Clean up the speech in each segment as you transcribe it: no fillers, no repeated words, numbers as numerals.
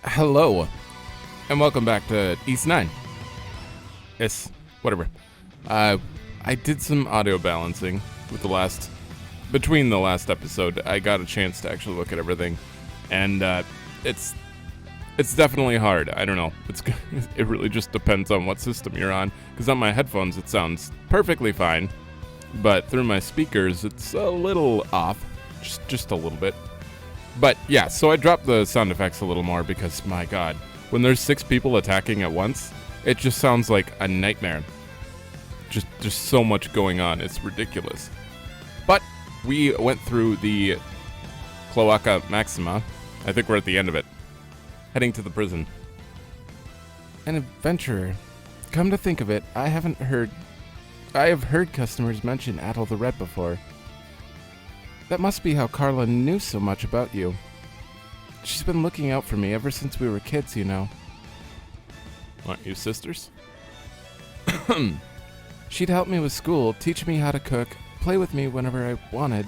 Hello, and welcome back to East 9. Yes, whatever. I did some audio balancing with between the last episode. I got a chance to actually look at everything, and it's definitely hard. I don't know. It really just depends on what system you're on, because on my headphones it sounds perfectly fine, but through my speakers it's a little off, just a little bit. But yeah, so I dropped the sound effects a little more because, my god, when there's 6 people attacking at once, it just sounds like a nightmare. Just so much going on, it's ridiculous. But we went through the Cloaca Maxima. I think we're at the end of it, heading to the prison. An adventurer. Come to think of it, I have heard customers mention Adol the Red before. That must be how Carla knew so much about you. She's been looking out for me ever since we were kids, you know. Aren't you sisters? She'd help me with school, teach me how to cook, play with me whenever I wanted.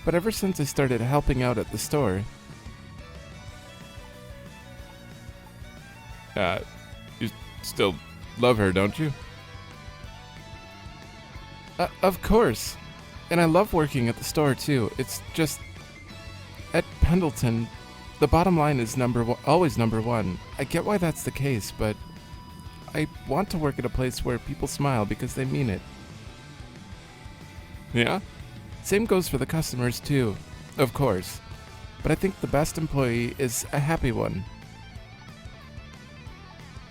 But ever since I started helping out at the store... you still love her, don't you? Of course. And I love working at the store, too. It's just... At Pendleton, the bottom line is always number one. I get why that's the case, but... I want to work at a place where people smile because they mean it. Yeah? Same goes for the customers, too. Of course. But I think the best employee is a happy one.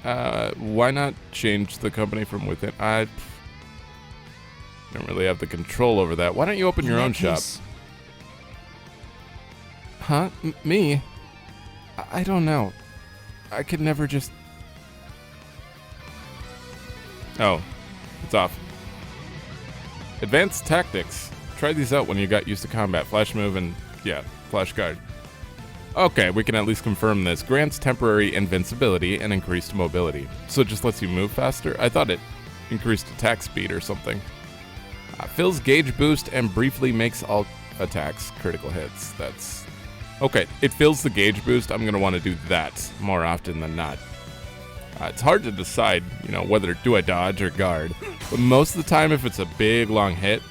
Why not change the company from within? I don't really have the control over that. Why don't you open your own shop? Huh? Me? I don't know. I could never just... Oh, it's off. Advanced tactics. Try these out when you got used to combat. Flash move and, yeah, flash guard. Okay, we can at least confirm this. Grants temporary invincibility and increased mobility. So it just lets you move faster? I thought it increased attack speed or something. Fills gauge boost and briefly makes all attacks critical hits. That's... Okay, it fills the gauge boost. I'm going to want to do that more often than not. It's hard to decide, whether do I dodge or guard. But most of the time, if it's a big, long hit,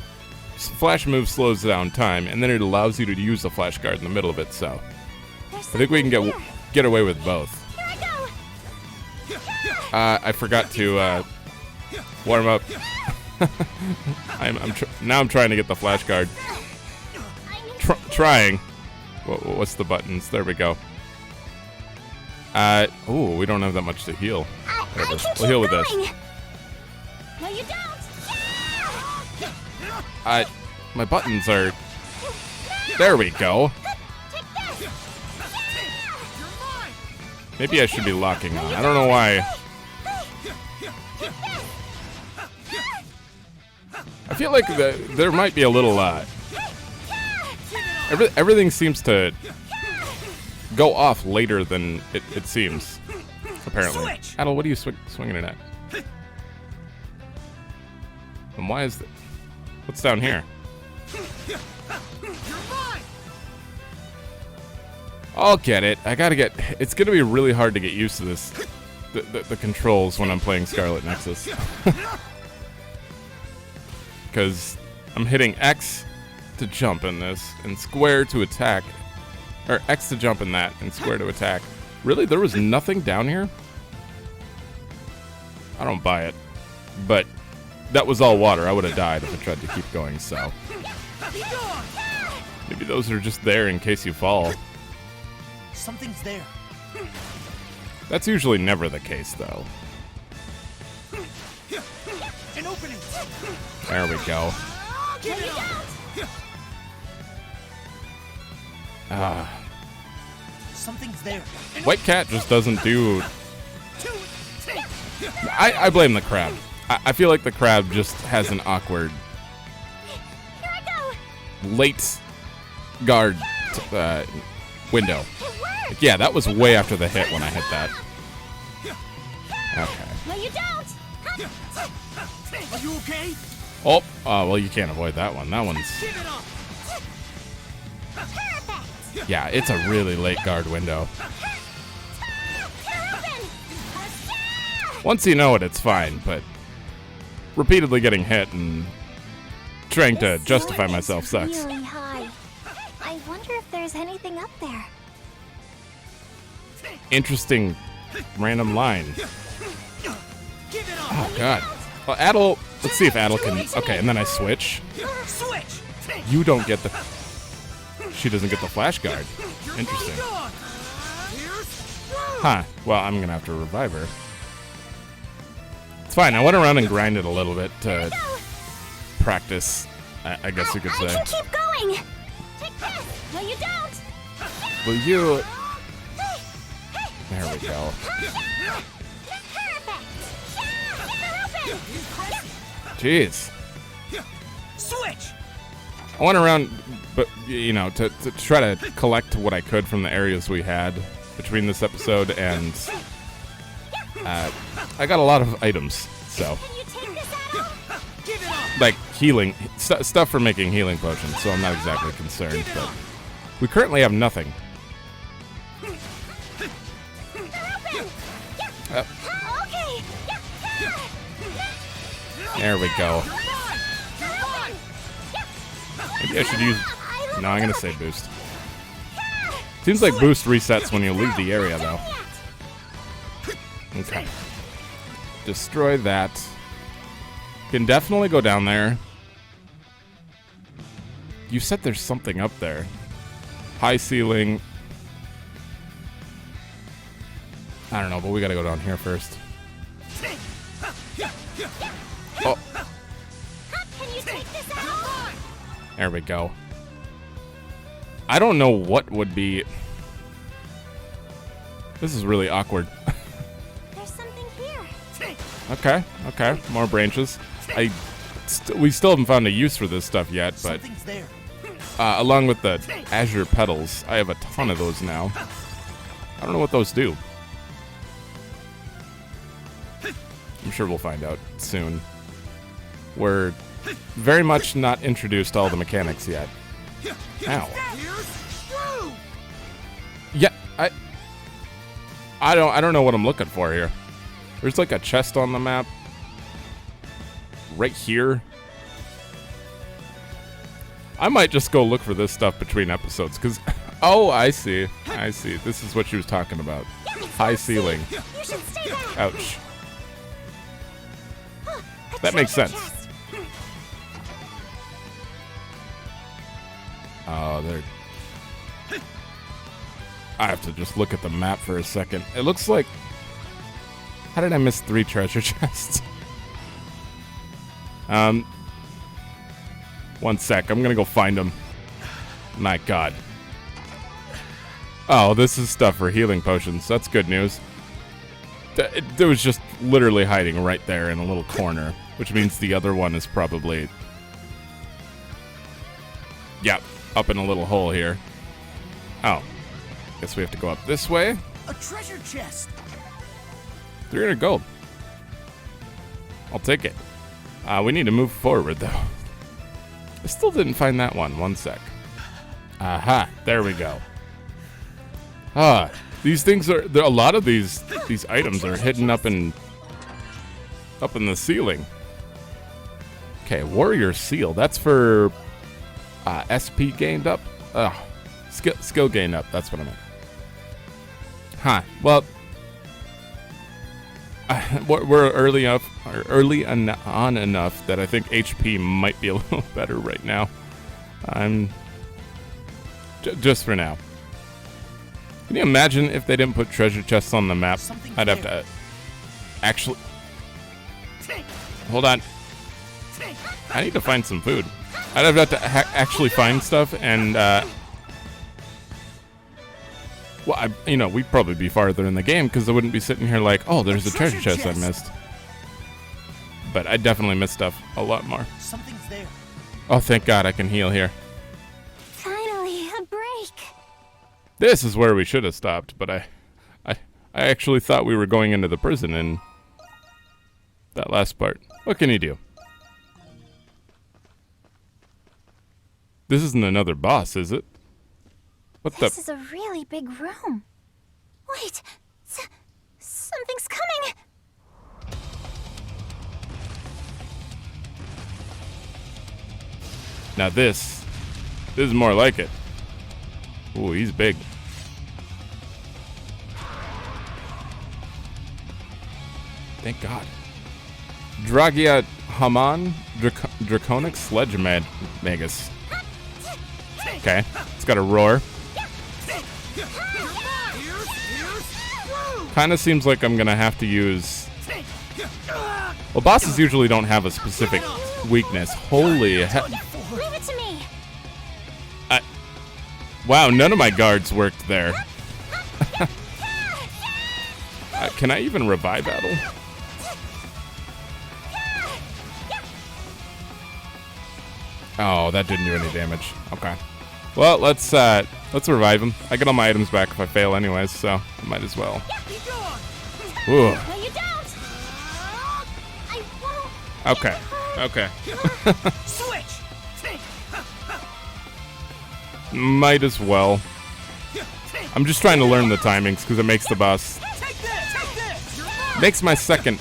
flash move slows down time, and then it allows you to use the flash guard in the middle of it, so... I think we can get away with both. I forgot to warm up. Now I'm trying to get the flash guard. Trying. What's the buttons? There we go. Ooh, we don't have that much to heal. Whatever. We'll heal with this. No, you don't. My buttons are... There we go. Maybe I should be locking on. I don't know why. I feel like there might be a little, everything seems to go off later than it seems, apparently. Adol, what are you swinging it at? And why is that? What's down here? I'll get it. It's gonna be really hard to get used to this. The controls when I'm playing Scarlet Nexus. Because I'm hitting X to jump in this, and square to attack. Or X to jump in that, and square to attack. Really? There was nothing down here? I don't buy it. But that was all water. I would have died if I tried to keep going, so. Maybe those are just there in case you fall. Something's there. That's usually never the case, though. An opening. There we go. Something's there. White Cat just doesn't do... I blame the crab. I feel like the crab just has an awkward... late guard window. Yeah, that was way after the hit when I hit that. Okay. No, you don't. Are you okay? Oh, Oh, well, you can't avoid that one. That one's... Give it up. Perfect. Yeah, it's a really late guard window. Once you know it, it's fine, but repeatedly getting hit and trying to This justify ceiling myself is sucks. Really high. I wonder if there's anything up there. Interesting random line. Give it up. Oh, God. Well, Adol... Let's see if Adol can... Okay, and then I switch. Switch. You don't get the... She doesn't get the flash guard. Interesting. Huh. Well, I'm going to have to revive her. It's fine. I went around and grinded a little bit to practice, I guess you could I say. can keep going. Take this. No, you don't. Will you... There we go. Jeez. Switch. I went around, but you know, to try to collect what I could from the areas we had between this episode, and I got a lot of items, so Can you take this, Adol? Give it up. like healing stuff for making healing potions. So I'm not exactly concerned, but we currently have nothing. Okay. There we go. Maybe I should use. No, I'm gonna say boost. Seems like boost resets when you leave the area, though. Okay. Destroy that. Can definitely go down there. You said there's something up there. High ceiling. I don't know, but we gotta go down here first. Oh, Can you take this, Adol? there we go. I don't know what would be... This is really awkward. There's something here. Okay, more branches. We still haven't found a use for this stuff yet, but Something's there. along with the azure petals, I have a ton of those now. I don't know what those do. I'm sure we'll find out soon. We're very much not introduced to all the mechanics yet. Ow. Yeah, I don't know what I'm looking for here. There's like a chest on the map. Right here. I might just go look for this stuff between episodes, because... Oh, I see. This is what she was talking about. High ceiling. You should stay back. Ouch. A That makes treasure sense. chest. Oh, there... I have to just look at the map for a second. It looks like... How did I miss 3 treasure chests? One sec. I'm gonna go find them. My God. Oh, this is stuff for healing potions. That's good news. It was just literally hiding right there in a little corner, which means the other one is probably... Yep, up in a little hole here. Oh. Guess we have to go up this way. A treasure chest. 300 gold. I'll take it. We need to move forward, though. I still didn't find that one. One sec. Aha. There we go. These things are... A lot of these items are hidden up in the ceiling. Okay, warrior seal. That's for SP gained up. Skill gained up. That's what I meant. Huh. Well, we're early on enough that I think HP might be a little better right now. I'm just for now. Can you imagine if they didn't put treasure chests on the map? Something I'd have there. to actually... Hold on. I need to find some food. I'd have to actually find stuff and... Well, we'd probably be farther in the game because I wouldn't be sitting here like, oh, there's a treasure chest I missed. But I definitely missed stuff a lot more. Something's there. Oh, thank God I can heal here. Finally, a break. This is where we should have stopped, but I actually thought we were going into the prison in that last part. What can you do? This isn't another boss, is it? What This the? is a really big room. Wait, something's coming. Now this is more like it. Ooh, he's big. Thank God. Dragia Haman Draconic Sledge Magus. Okay, it's got a roar. Kind of seems like I'm gonna have to use. Well, bosses usually don't have a specific weakness. Holy hell. Leave it to me. Wow, none of my guards worked there. Can I even revive Adol? Oh, that didn't do any damage. Okay. Well, let's revive him. I get all my items back if I fail anyways, so I might as well. Ooh. No, you don't. I won't. Okay. Okay. Switch. Might as well. I'm just trying to learn the timings because it makes the boss makes my second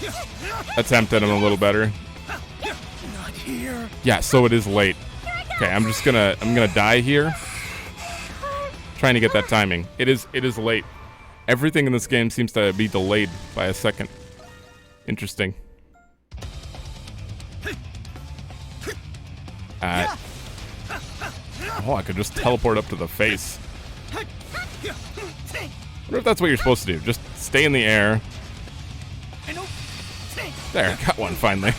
attempt at him a little better. Not here. Yeah, so it is late. Okay, I'm gonna die here. Trying to get that timing. It is late. Everything in this game seems to be delayed by a second. Interesting. Oh, I could just teleport up to the face. I wonder if that's what you're supposed to do. Just stay in the air. There, got one finally.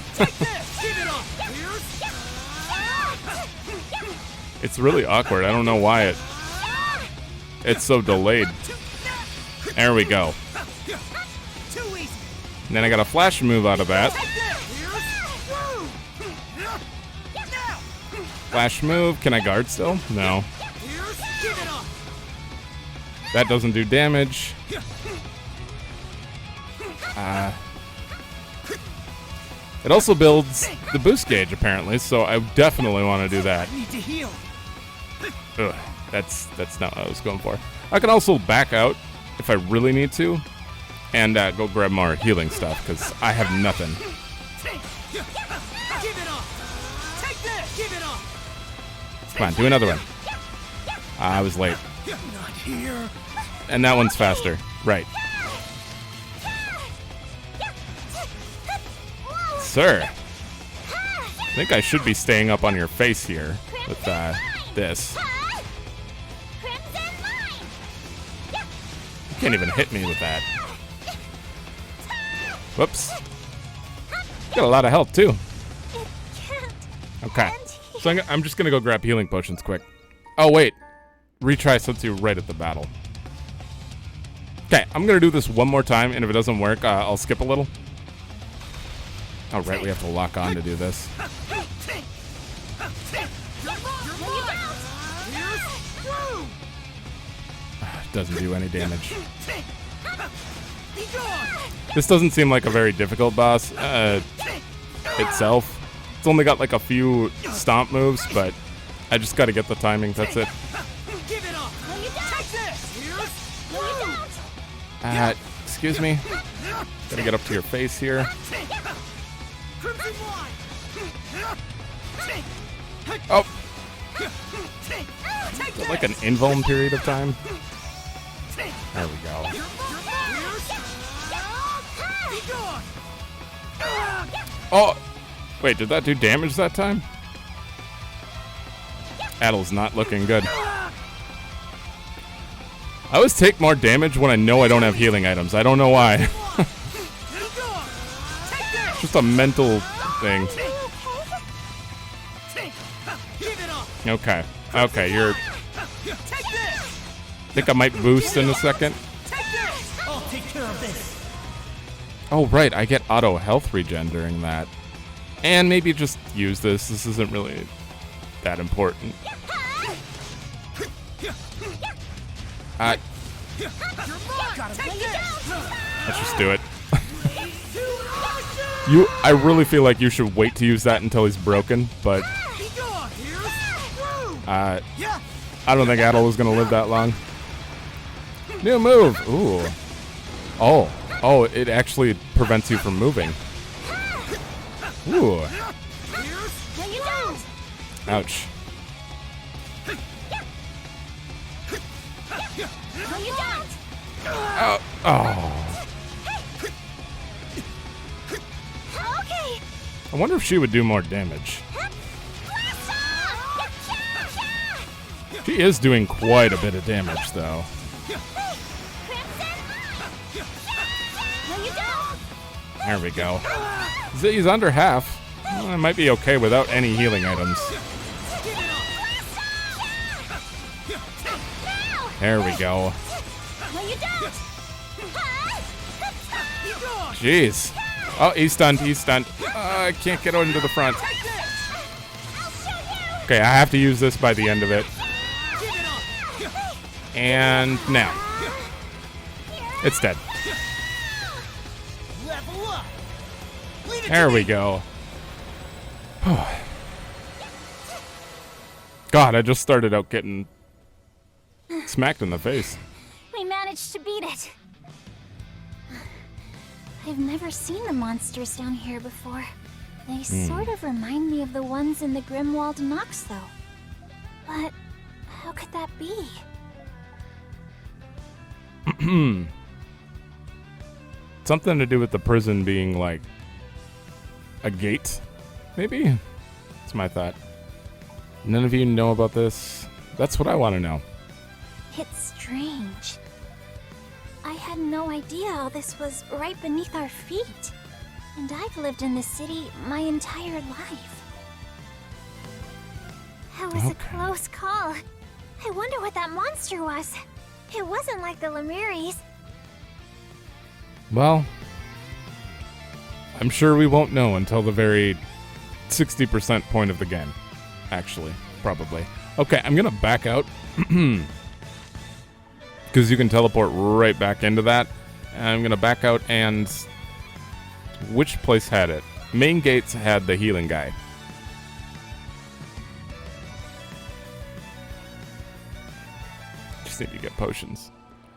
It's really awkward. I don't know why it's so delayed. There we go. And then I got a flash move out of that. Flash move. Can I guard still? No. That doesn't do damage. It also builds the boost gauge apparently, so I definitely want to do that. Need to heal. Ugh, that's not what I was going for. I can also back out if I really need to, and go grab more healing stuff because I have nothing. Come on, do another one. I was late. Not here. And that one's faster. Right. Sir. I think I should be staying up on your face here with this. You can't even hit me with that. Whoops. Got a lot of health too. Okay. So I'm just going to go grab healing potions quick. Oh, wait. Retry Setsu right at the battle. Okay, I'm going to do this one more time, and if it doesn't work, I'll skip a little. Oh, right, we have to lock on to do this. Doesn't do any damage. This doesn't seem like a very difficult boss itself. It's only got like a few stomp moves, but I just got to get the timing. That's it. Excuse me. Gotta get up to your face here. Oh. Is that like an invuln period of time? There we go. Oh! Wait, did that do damage that time? Adol's not looking good. I always take more damage when I know I don't have healing items. I don't know why. Just a mental thing. Okay. Okay, you're... I think I might boost in a second. Oh, right. I get auto health regen during that. And maybe just use this. This isn't really that important. Let's just do it. I really feel like you should wait to use that until he's broken, but I don't think Adol was gonna live that long. New move. Ooh. Oh, it actually prevents you from moving. Ooh. No, you don't! Ouch. No, you don't! Oh. Okay! I wonder if she would do more damage. Blast off! She is doing quite a bit of damage, though. No, you don't! There we go. He's under half. Well, I might be okay without any healing items. There we go. No, you don't! Jeez. Oh, he's stunned. He's stunned. I can't get into the front. Okay, I have to use this by the end of it. And now. It's dead. Level up. Leave it There to we me. go. God, I just started out getting smacked in the face. We managed to beat it. I've never seen the monsters down here before. They sort of remind me of the ones in the Grimwald Nox, though. But how could that be? Something to do with the prison being like a gate, maybe? That's my thought. None of you know about this? That's what I want to know. It's strange. I had no idea all this was right beneath our feet. And I've lived in this city my entire life. That was a close call. I wonder what that monster was. It wasn't like the Lemiris. Well, I'm sure we won't know until the very 60% point of the game. Actually, probably. Okay, I'm gonna back out. Because you can teleport right back into that. And I'm gonna back out and... Which place had it? Main gates had the healing guy. Just need to get potions.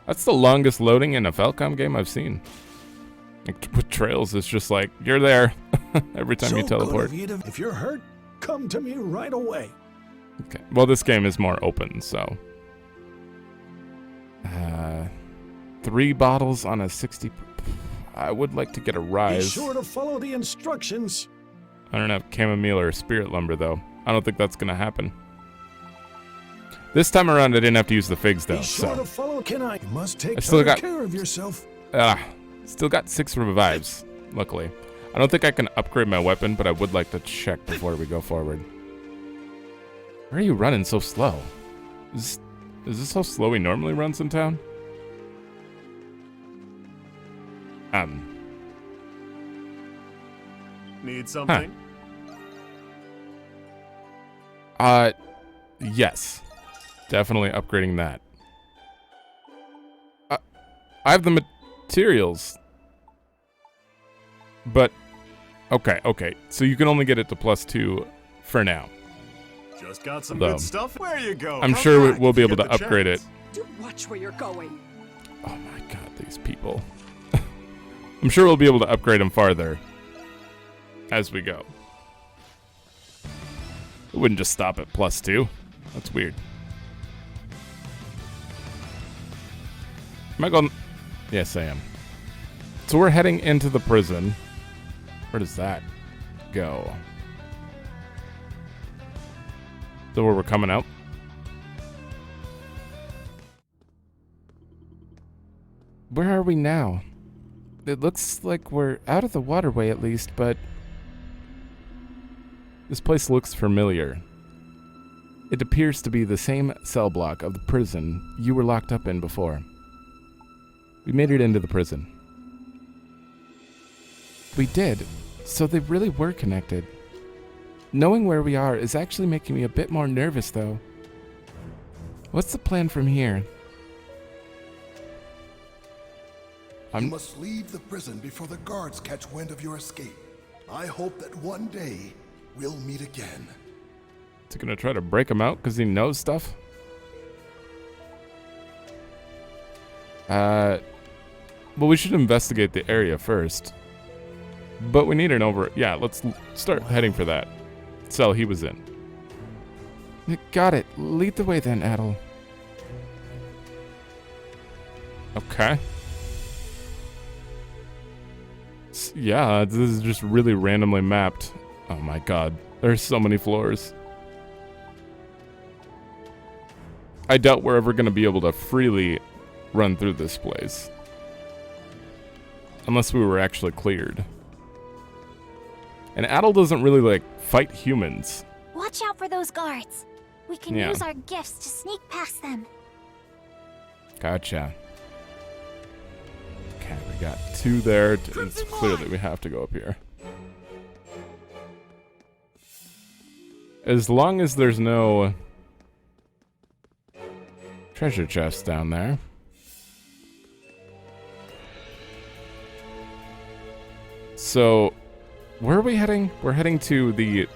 That's the longest loading in a Falcom game I've seen. Like, with trails, it's just like, you're there every time you teleport. Good of you if you're hurt, come to me right away. Okay. Well, this game is more open, so. 3 bottles on a 60. I would like to get a Be rise. sure to follow the instructions. I don't have chamomile or spirit lumber, though. I don't think that's going to happen. This time around, I didn't have to use the figs, though. Be sure So. to follow. You must take I still better got- care of yourself. Still got 6 revives, luckily. I don't think I can upgrade my weapon, but I would like to check before we go forward. Why are you running so slow? Is this how slow he normally runs in town? Need something? Yes. Definitely upgrading that. I have the materials. But, okay. So you can only get it to +2 for now. Just got some Though. good stuff. Where you go? I'm Come sure back we'll if be you able get to the upgrade chance. it. Do watch where you're going. Oh my god, these people. I'm sure we'll be able to upgrade them farther as we go. It wouldn't just stop at +2. That's weird. Am I going? Yes, I am. So we're heading into the prison. Where does that go? So where we're coming out? Where are we now? It looks like we're out of the waterway at least, but this place looks familiar. It appears to be the same cell block of the prison you were locked up in before. We made it into the prison. We did, so they really were connected. Knowing where we are is actually making me a bit more nervous, though. What's the plan from here? You must leave the prison before the guards catch wind of your escape. I hope that one day we'll meet again. Is he gonna try to break him out because he knows stuff? Well, we should investigate the area first. But we need an yeah, let's start heading for that cell he was in. Got it. Lead the way then, Adol. Okay. Yeah, this is just really randomly mapped. Oh my god, there's so many floors. I doubt we're ever going to be able to freely run through this place. Unless we were actually cleared. And Adol doesn't really, like, fight humans. Watch out for those guards. We can Yeah. use our gifts to sneak past them. Gotcha. Okay, we got 2 there. It's clear that we have to go up here. As long as there's no treasure chests down there. So, where are we heading? We're heading to the...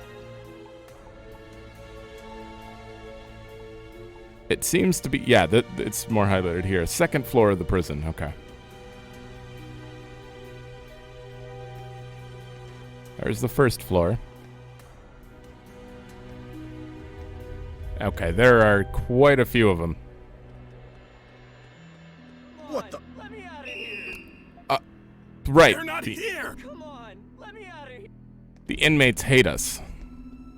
It seems to be... Yeah, it's more highlighted here. 2nd floor of the prison. Okay. There's the 1st floor. Okay, there are quite a few of them. What the? Let me out of here. Right. They're not here! Come on, let me out of here. The inmates hate us.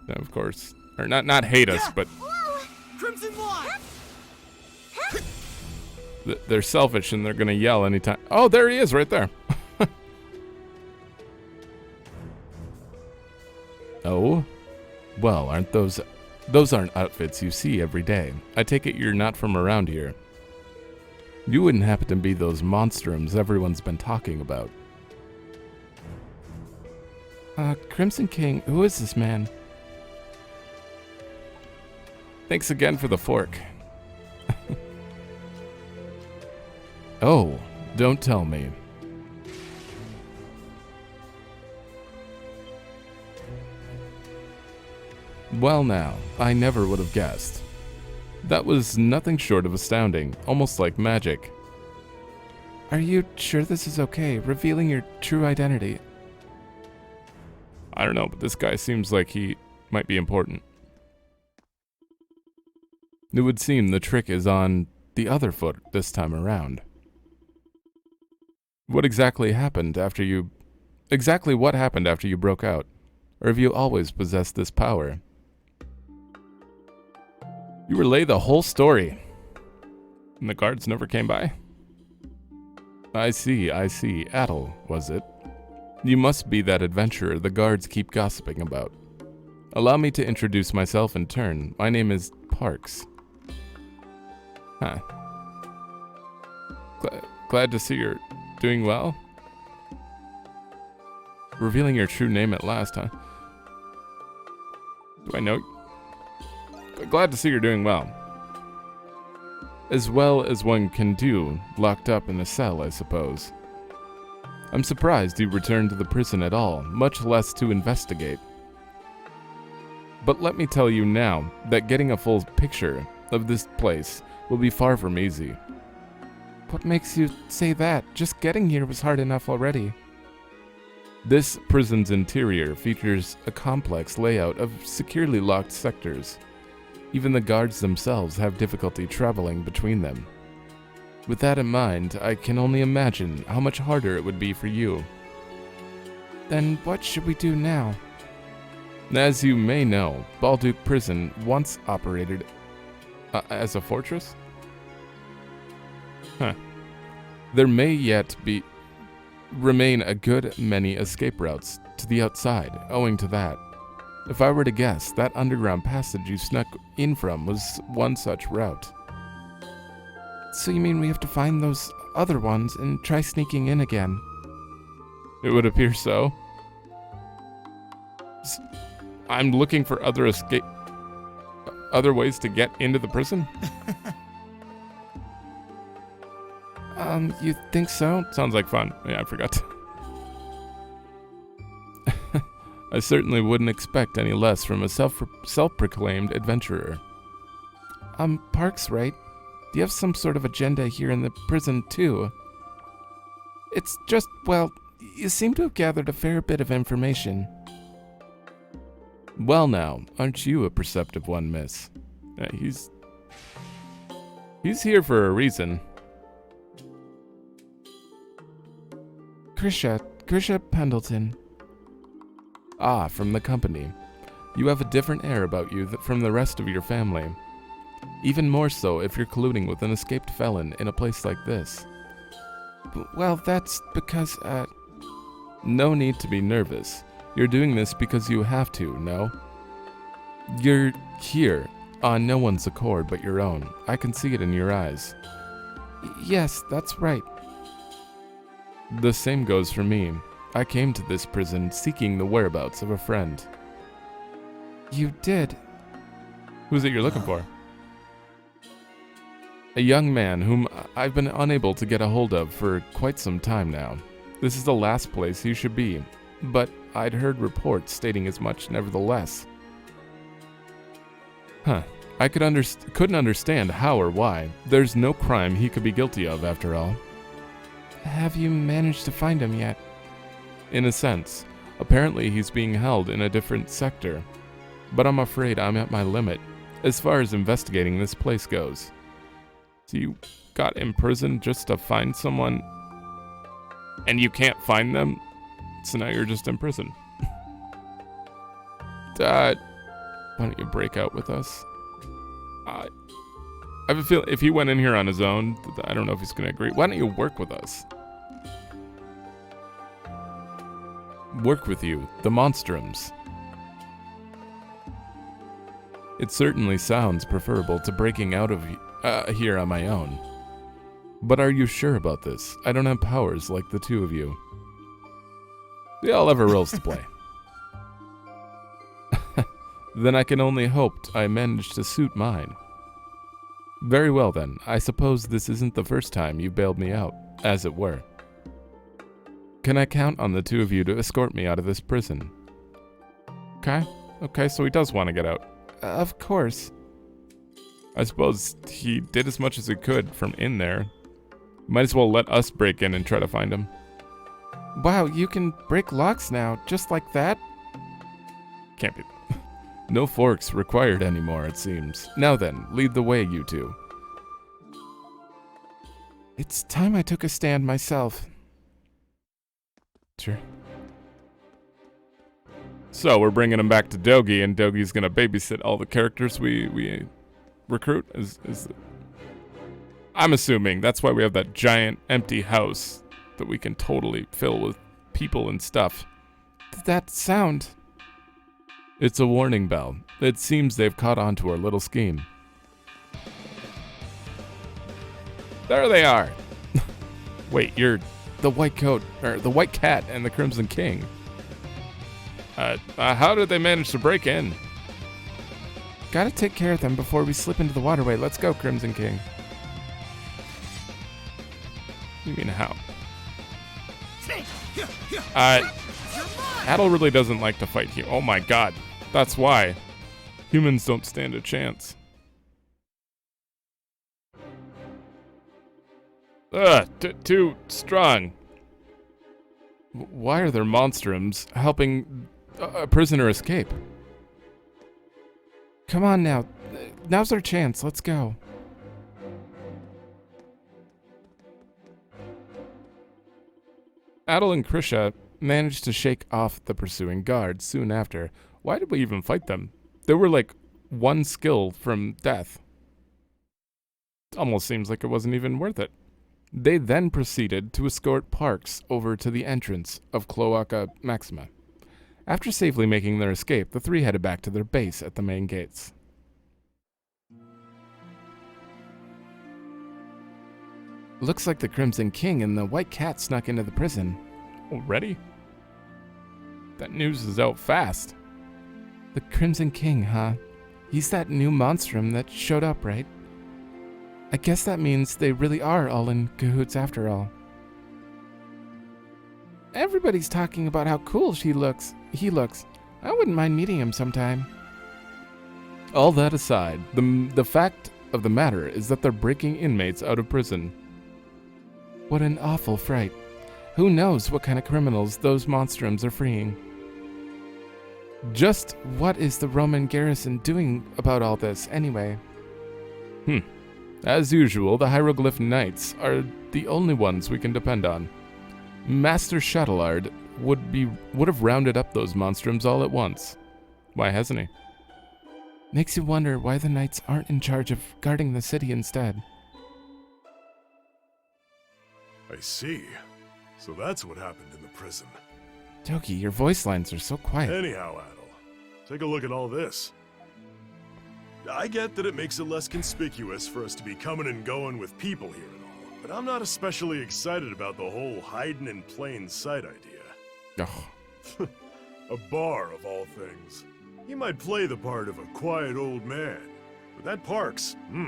Of course. Or not hate us, but Crimson Line! they're selfish and they're gonna yell anytime. Oh, there he is right there. Oh? Well, aren't those aren't outfits you see every day. I take it you're not from around here. You wouldn't happen to be those monstrums everyone's been talking about. Crimson King, who is this man? Thanks again for the fork. Oh, don't tell me. Well now, I never would have guessed. That was nothing short of astounding, almost like magic. Are you sure this is okay, revealing your true identity? I don't know, but this guy seems like he might be important. It would seem the trick is on the other foot this time around. What exactly happened after you... Exactly what happened after you broke out? Or have you always possessed this power? You relay the whole story. And the guards never came by? I see. Adol, was it? You must be that adventurer the guards keep gossiping about. Allow me to introduce myself in turn. My name is Parks. Huh. Glad to see you're doing well. Revealing your true name at last, huh? Do I know? Glad to see you're doing well. As well as one can do, locked up in a cell, I suppose. I'm surprised you returned to the prison at all, much less to investigate. But let me tell you now that getting a full picture of this place will be far from easy. What makes you say that? Just getting here was hard enough already. This prison's interior features a complex layout of securely locked sectors. Even the guards themselves have difficulty traveling between them. With that in mind, I can only imagine how much harder it would be for you. Then what should we do now? As you may know, Balduq Prison once operated as a fortress? Huh. There may yet remain a good many escape routes to the outside, owing to that. If I were to guess, that underground passage you snuck in from was one such route. So you mean we have to find those other ones and try sneaking in again? It would appear so. I'm looking for other ways to get into the prison? You think so? Sounds like fun. Yeah, I forgot to. I certainly wouldn't expect any less from a self-proclaimed adventurer. Parks, right? Do you have some sort of agenda here in the prison, too? It's just, well, you seem to have gathered a fair bit of information. Well now, aren't you a perceptive one, miss? He's here for a reason. Krysha Pendleton. Ah, from the company. You have a different air about you from the rest of your family. Even more so if you're colluding with an escaped felon in a place like this. Well, that's because, No need to be nervous. You're doing this because you have to, no? You're here, on no one's accord but your own. I can see it in your eyes. Yes, that's right. The same goes for me. I came to this prison seeking the whereabouts of a friend. You did? Who's it you're looking for? A young man whom I've been unable to get a hold of for quite some time now. This is the last place he should be, but I'd heard reports stating as much nevertheless. I couldn't understand how or why. There's no crime he could be guilty of, after all. Have you managed to find him yet? In a sense. Apparently he's being held in a different sector. But I'm afraid I'm at my limit, as far as investigating this place goes. So you got imprisoned just to find someone, and you can't find them? So now you're just in prison. Why don't you break out with us? I have a feeling if he went in here on his own, I don't know if he's going to agree. Why don't you work with us? Work with you, the Monstrums. It certainly sounds preferable to breaking out of here on my own. But are you sure about this? I don't have powers like the two of you. We all have our roles to play. Then I can only hope I manage to suit mine. Very well then, I suppose this isn't the first time you've bailed me out, as it were. Can I count on the two of you to escort me out of this prison? Okay, so he does want to get out. Of course. I suppose he did as much as he could from in there. Might as well let us break in and try to find him. Wow, you can break locks now, just like that? Can't be. No forks required anymore, it seems. Now then, lead the way, you two. It's time I took a stand myself. Sure. So, we're bringing him back to Dogi, and Dogi's gonna babysit all the characters we recruit? I'm assuming that's why we have that giant empty house that we can totally fill with people and stuff. That sound... It's a warning bell. It seems they've caught on to our little scheme. There they are! Wait, you're the white coat, or the white cat and the Crimson King. How did they manage to break in? Gotta take care of them before we slip into the waterway. Let's go, Crimson King. You mean how? Adol really doesn't like to fight here. Oh my god. That's why. Humans don't stand a chance. Too strong. Why are there monstrums helping a prisoner escape? Come on now. Now's our chance. Let's go. Adol and Krysha managed to shake off the pursuing guards soon after. Why did we even fight them? They were like one skill from death. Almost seems like it wasn't even worth it. They then proceeded to escort Parks over to the entrance of Cloaca Maxima. After safely making their escape, the three headed back to their base at the main gates. Looks like the Crimson King and the White Cat snuck into the prison. Already? That news is out fast. The Crimson King, huh? He's that new monstrum that showed up, right? I guess that means they really are all in cahoots after all. Everybody's talking about how cool he looks. I wouldn't mind meeting him sometime. All that aside, the fact of the matter is that they're breaking inmates out of prison. What an awful fright. Who knows what kind of criminals those monstrums are freeing? Just what is the Roman garrison doing about all this, anyway? As usual, the Hieroglyph Knights are the only ones we can depend on. Master Shuttleard would have rounded up those monstrums all at once. Why hasn't he? Makes you wonder why the knights aren't in charge of guarding the city instead. I see. So that's what happened in the prison. Doki, your voice lines are so quiet. Anyhow, Adol, take a look at all this. I get that it makes it less conspicuous for us to be coming and going with people here and all, but I'm not especially excited about the whole hiding in plain sight idea. Ugh. A bar, of all things. He might play the part of a quiet old man, but that Parks, he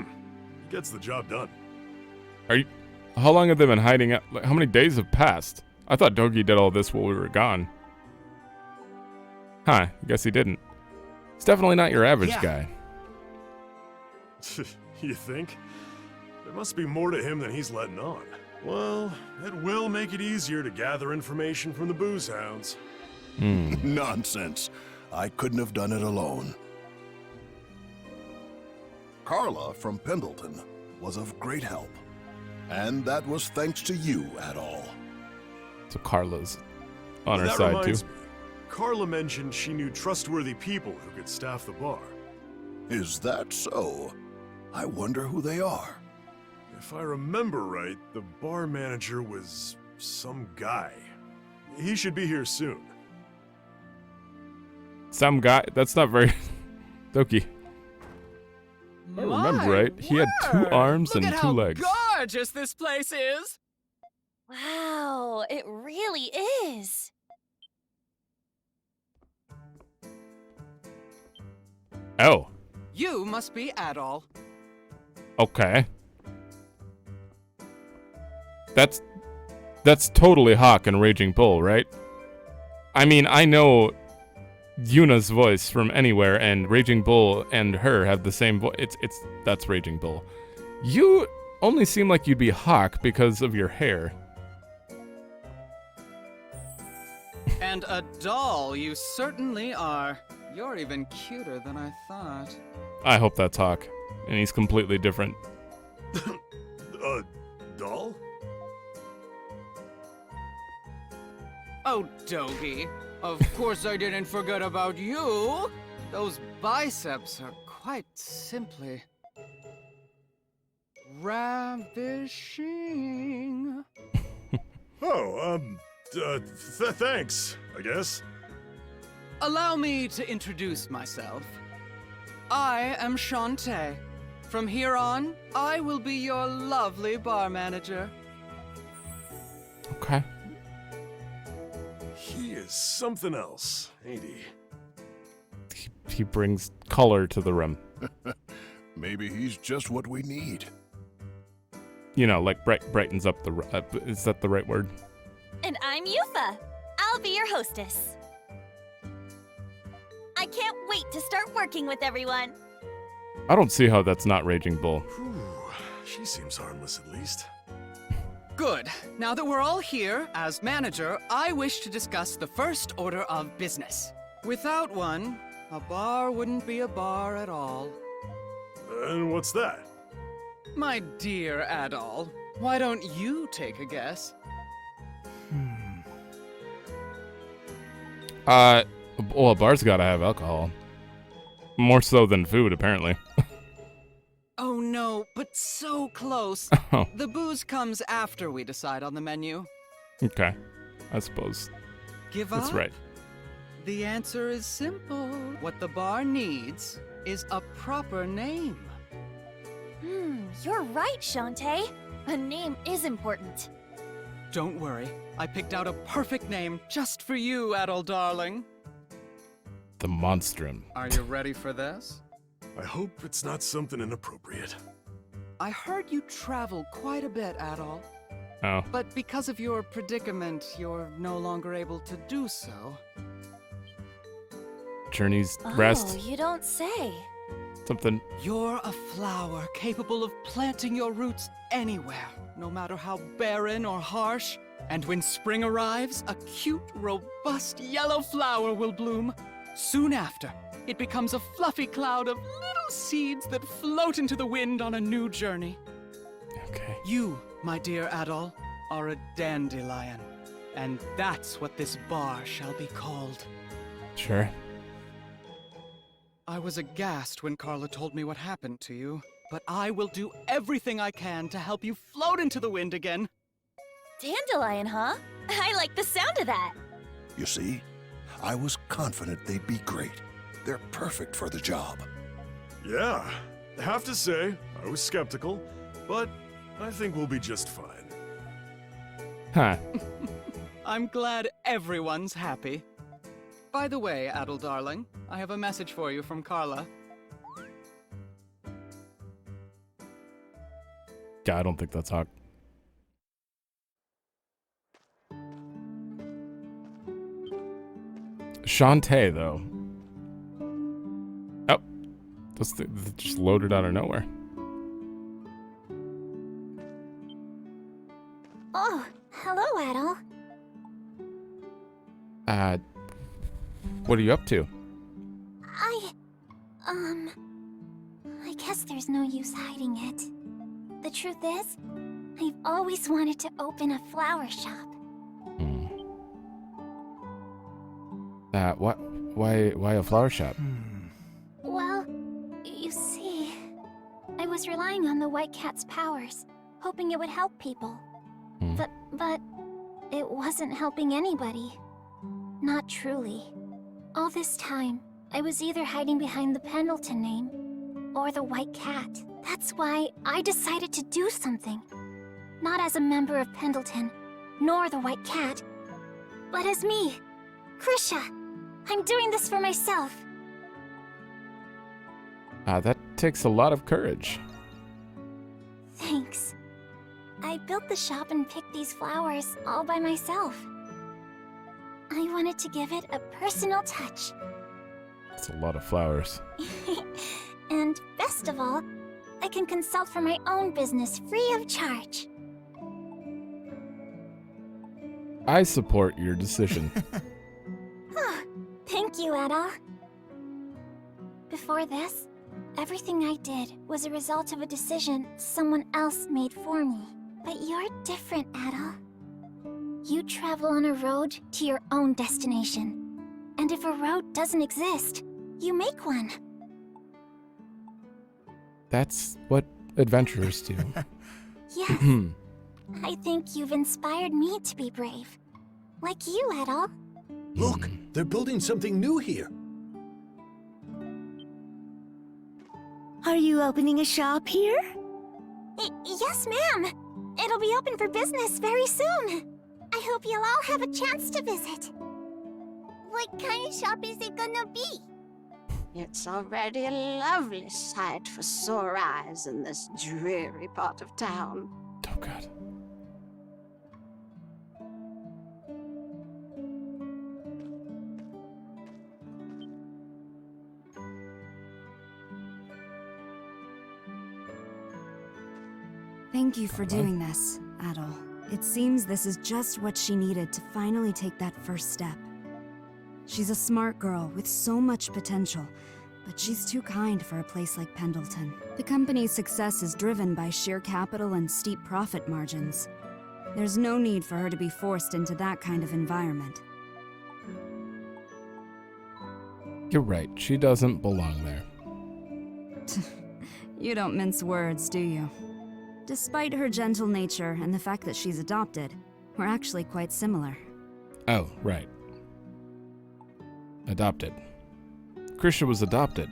gets the job done. How long have they been hiding out? Like, how many days have passed? I thought Dogi did all this while we were gone. Huh, I guess he didn't. He's definitely not your average guy. You think? There must be more to him than he's letting on. Well, it will make it easier to gather information from the booze hounds. Nonsense. I couldn't have done it alone. Carla from Pendleton was of great help. And that was thanks to you, Adol. So Carla's on her That side reminds too. me, Carla mentioned she knew trustworthy people who could staff the bar. Is that so? I wonder who they are. If I remember right, the bar manager was some guy. He should be here soon. Some guy. That's not very. Doki. I remember right. He had 2 arms and 2 legs. Look at how gorgeous this place is! Wow, it really is. Oh, You must be Adol. okay. That's totally Hawk and Raging Bull, right? I mean, I know Yuna's voice from anywhere, and Raging Bull and her have the same voice. That's Raging Bull. You only seem like you'd be Hawk because of your hair. And a doll, you certainly are. You're even cuter than I thought. I hope that's Hawk, and he's completely different. Doll? Oh, Dogi. Of course I didn't forget about you. Those biceps are quite simply ravishing. Oh, thanks, I guess. Allow me to introduce myself. I am Shantae. From here on, I will be your lovely bar manager. Okay. He is something else, ain't he? He brings color to the room. Maybe he's just what we need. You know, like brightens up the. Is that the right word? And I'm Yufa. I'll be your hostess. I can't wait to start working with everyone. I don't see how that's not Raging Bull. Whew, she seems harmless at least. Good. Now that we're all here, as manager, I wish to discuss the first order of business. Without one, a bar wouldn't be a bar at all. And what's that? My dear Adol, why don't you take a guess? Well, a bar's gotta have alcohol. More so than food, apparently. Oh no, but so close. Oh, The booze comes after we decide on the menu. okay. I suppose Give up? that's right. The answer is simple. What the bar needs is a proper name. You're right, Shantae. A name is important. Don't worry, I picked out a perfect name just for you, Adol darling. The Monstrum. Are you ready for this? I hope it's not something inappropriate. I heard you travel quite a bit, Adol, Oh, but because of your predicament, you're no longer able to do so. journey's rest. Oh, you don't say. Something. You're a flower capable of planting your roots anywhere, no matter how barren or harsh. And when spring arrives, a cute, robust yellow flower will bloom. Soon after, it becomes a fluffy cloud of little seeds that float into the wind on a new journey. Okay. You, my dear Adol, are a dandelion. And that's what this bar shall be called. Sure. I was aghast when Carla told me what happened to you, but I will do everything I can to help you float into the wind again. Dandelion, huh? I like the sound of that. You see, I was confident they'd be great. They're perfect for the job. Yeah, I have to say, I was skeptical, but I think we'll be just fine. Huh. I'm glad everyone's happy. By the way, Adol darling, I have a message for you from Carla. Yeah, I don't think that's Hawk. Shantae, though. Oh. This just loaded out of nowhere. Oh, hello, Adol. What are you up to? I guess there's no use hiding it. The truth is, I've always wanted to open a flower shop. Why a flower shop? Well, you see, I was relying on the White Cat's powers, hoping it would help people. But it wasn't helping anybody. Not truly. All this time, I was either hiding behind the Pendleton name or the White Cat. That's why I decided to do something. Not as a member of Pendleton, nor the White Cat, but as me, Krysha. I'm doing this for myself. That takes a lot of courage. Thanks. I built the shop and picked these flowers all by myself. I wanted to give it a personal touch. That's a lot of flowers. And best of all, I can consult for my own business free of charge. I support your decision. Thank you, Adol. Before this, everything I did was a result of a decision someone else made for me. But you're different, Adol. You travel on a road to your own destination. And if a road doesn't exist, you make one. That's what adventurers do. Yes. I think you've inspired me to be brave. Like you, Adol. Look, they're building something new here. Are you opening a shop here? Yes, ma'am. It'll be open for business very soon. I hope you'll all have a chance to visit. What kind of shop is it gonna be? It's already a lovely sight for sore eyes in this dreary part of town. Oh, God. Thank you for doing this, Adol. It seems this is just what she needed to finally take that first step. She's a smart girl with so much potential, but she's too kind for a place like Pendleton. The company's success is driven by sheer capital and steep profit margins. There's no need for her to be forced into that kind of environment. You're right. She doesn't belong there. You don't mince words, do you? Despite her gentle nature and the fact that she's adopted, we're actually quite similar. Oh, right. Adopted. Krysha was adopted.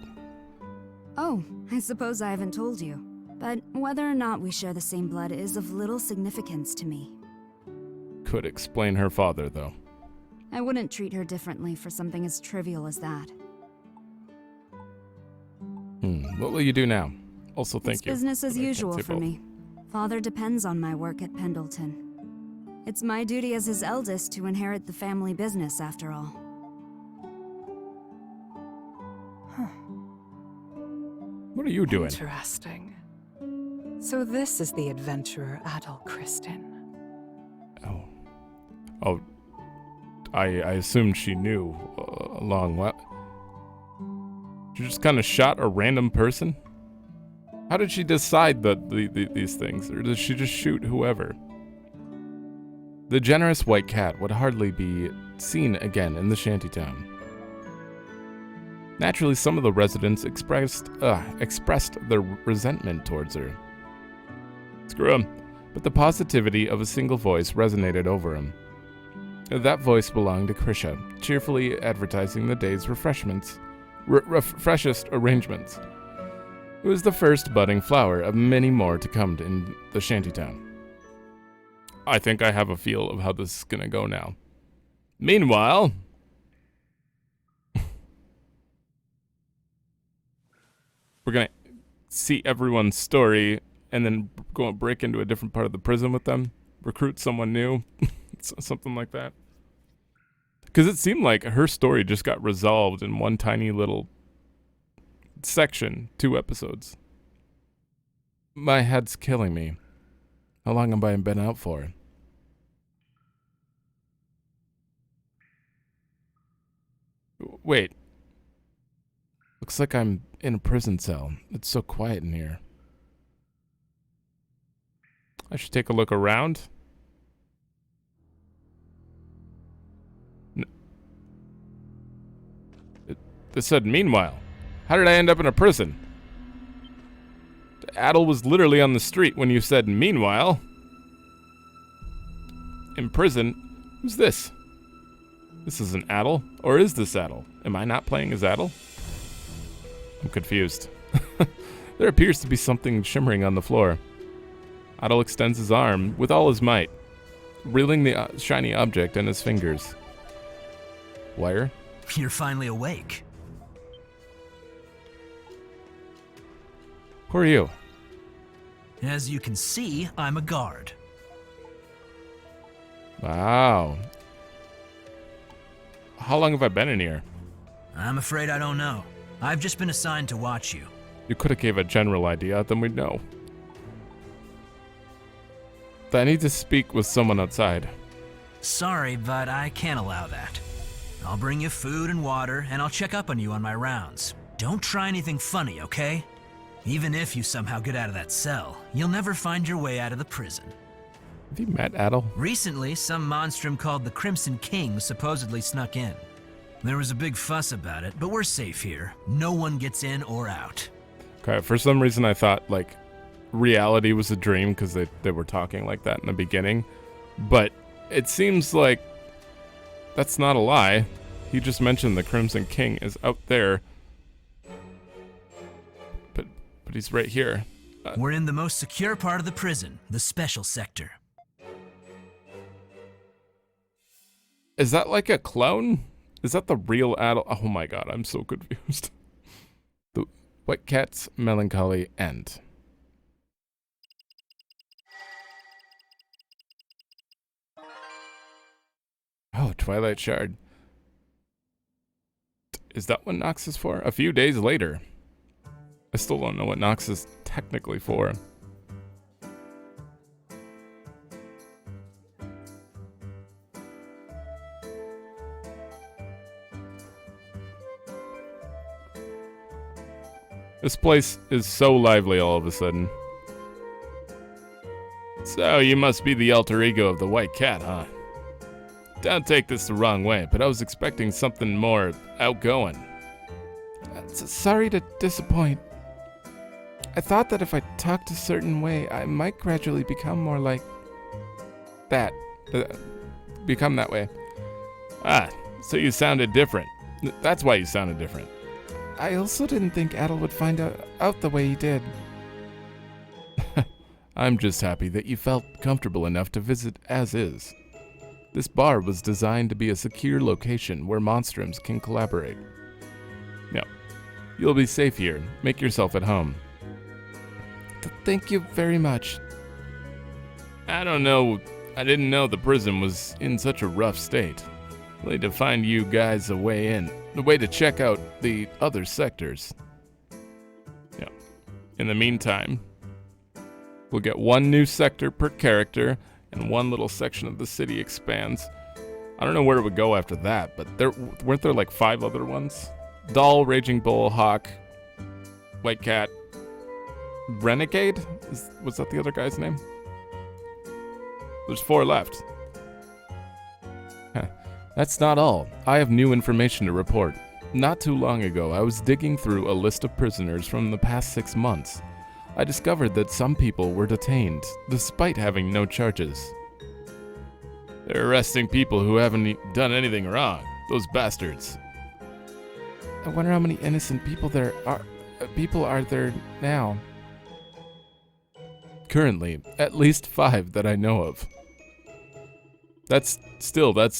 Oh, I suppose I haven't told you. But whether or not we share the same blood is of little significance to me. Could explain her father, though. I wouldn't treat her differently for something as trivial as that. What will you do now? Also, thank It's you. business as but I can't usual say for both. me. Father depends on my work at Pendleton. It's my duty as his eldest to inherit the family business, after all. What are you doing? Interesting. So this is the adventurer Adol Kristin. Oh, I assumed she knew along what? She just kind of shot a random person? How did she decide these things? Or does she just shoot whoever? The generous white cat would hardly be seen again in the shantytown. Naturally, some of the residents expressed their resentment towards her. Screw him. But the positivity of a single voice resonated over him. That voice belonged to Krysha, cheerfully advertising the day's freshest arrangements. It was the first budding flower of many more to come in the shantytown. I think I have a feel of how this is gonna go now. Meanwhile, we're gonna see everyone's story and then go and break into a different part of the prison with them, recruit someone new, something like that. Because it seemed like her story just got resolved in one tiny little section, 2 episodes. My head's killing me. How long have I been out for? Wait. Looks like I'm in a prison cell. It's so quiet in here. I should take a look around. This said, meanwhile. How did I end up in a prison? Adol was literally on the street when you said, meanwhile. In prison? Who's this? This isn't Adol. Or is this Adol? Am I not playing as Adol? I'm confused. There appears to be something shimmering on the floor. Adol extends his arm with all his might, reeling the shiny object in his fingers. Wire? You're finally awake. Who are you? As you can see, I'm a guard. Wow. How long have I been in here? I'm afraid I don't know. I've just been assigned to watch you. You could have gave a general idea, then we'd know. I need to speak with someone outside. Sorry, but I can't allow that. I'll bring you food and water, and I'll check up on you on my rounds. Don't try anything funny, okay? Even if you somehow get out of that cell, you'll never find your way out of the prison. Have you met Adol? Recently, some monstrum called the Crimson King supposedly snuck in. There was a big fuss about it, but we're safe here. No one gets in or out. Okay, for some reason I thought, like, reality was a dream because they were talking like that in the beginning. But it seems like that's not a lie. He just mentioned the Crimson King is out there. But he's right here. We're in the most secure part of the prison, the special sector. Is that like a clone? Is that the real Adol? Oh my god, I'm so confused. The White Cat's melancholy end. Oh, Twilight Shard. Is that what Nox is for? A few days later. I still don't know what Nox is technically for. This place is so lively all of a sudden. So, you must be the alter ego of the White Cat, huh? Don't take this the wrong way, but I was expecting something more outgoing. Sorry to disappoint. I thought that if I talked a certain way, I might gradually become more like that. Become that way. Ah, so you sounded different. That's why you sounded different. I also didn't think Adol would find out the way he did. I'm just happy that you felt comfortable enough to visit as is. This bar was designed to be a secure location where monstrums can collaborate. Now, you'll be safe here. Make yourself at home. Thank you very much. I don't know. I didn't know the prison was in such a rough state. I'll need to find you guys a way in. A way to check out the other sectors. Yeah. In the meantime, we'll get one new sector per character, and one little section of the city expands. I don't know where it would go after that, but weren't there like 5 other ones? Doll, Raging Bull, Hawk, White Cat, Renegade? Was that the other guy's name? There's 4 left. Huh. That's not all. I have new information to report. Not too long ago, I was digging through a list of prisoners from the past 6 months. I discovered that some people were detained, despite having no charges. They're arresting people who haven't done anything wrong. Those bastards. I wonder how many innocent people there are there now. Currently, at least 5 that I know of. That's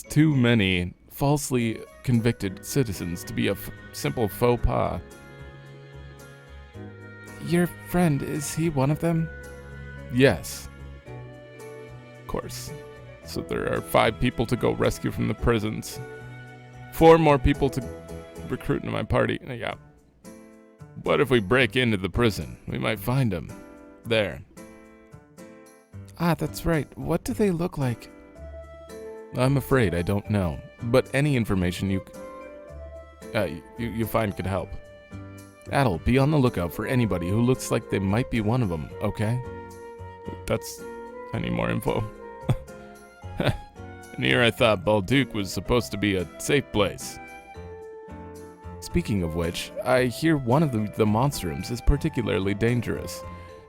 too many falsely convicted citizens to be a simple faux pas. Your friend, is he one of them? Yes. Of course. So there are 5 people to go rescue from the prisons. 4 more people to recruit into my party. Yeah. What if we break into the prison? We might find him. There. Ah, that's right. What do they look like? I'm afraid I don't know. But any information you find could help. Adol, be on the lookout for anybody who looks like they might be one of them, okay? I need more info. And here I thought Balduq was supposed to be a safe place. Speaking of which, I hear one of the monstrums is particularly dangerous.